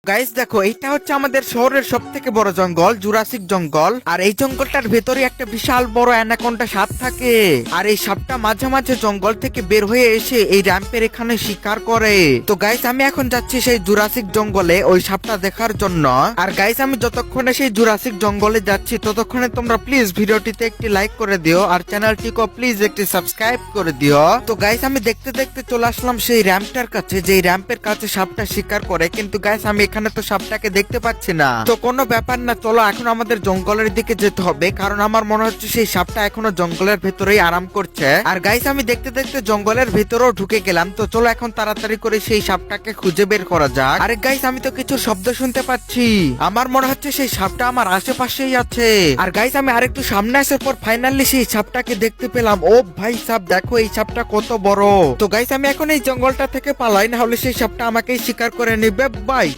Guys দেখো, এইটা হচ্ছে আমাদের শহরের সব থেকে বড় জঙ্গল, জুরাসিক জঙ্গল। আর এই জঙ্গলটার ভেতরে একটা বিশাল বড় অ্যানাকোন্ডা সাপ থাকে। আর এই সাপটা মাঝে মাঝে জঙ্গল থেকে বের হয়ে এসে এই র্যাম্পের এখানে শিকার করে। তো গাইস আমি এখন যাচ্ছি সেই জুরাসিক জঙ্গলে ওই সাপটা দেখার জন্য। আর গাইস আমি যতক্ষণে সেই জুরাসিক জঙ্গলে যাচ্ছি ততক্ষণে তোমরা প্লিজ ভিডিওটিতে একটি লাইক করে দিও আর চ্যানেলটিকে প্লিজ একটি সাবস্ক্রাইব করে দিও। তো গাইস আমি দেখতে দেখতে চলে আসলাম সেই র্যাম্পটার কাছে, যে র্যাম্পের কাছে সাপটা শিকার করে। কিন্তু গাইস আমি এখানে তো সাপটাকে দেখতে পাচ্ছি না। তো কোনো ব্যাপার না, চলো এখন আমাদের জঙ্গলের দিকে যেতে হবে, কারণ আমার মনে হচ্ছে সেই সাপটা এখনো জঙ্গলের ভেতরেই আরাম করছে। আর গাইস আমি দেখতে দেখতে জঙ্গলের ভেতরেও ঢুকে গেলাম। তো চলো এখন তাড়াতাড়ি করে সেই সাপটাকে খুঁজে বের করা যাক। আরে গাইস আমি তো কিছু শব্দ শুনতে পাচ্ছি, আমার মনে হচ্ছে সেই সাপটা আমার আশেপাশেই আছে। আর গাইস আমি আরেকটু সামনে আসার পর ফাইনালি সেই সাপটাকে দেখতে পেলাম। ও ভাই সাপ, দেখো এই সাপটা কত বড়। তো গাইস আমি এখন এই জঙ্গলটা থেকে পালাই, না হলে সেই সাপটা আমাকেই শিকার করে নেবে। বাই।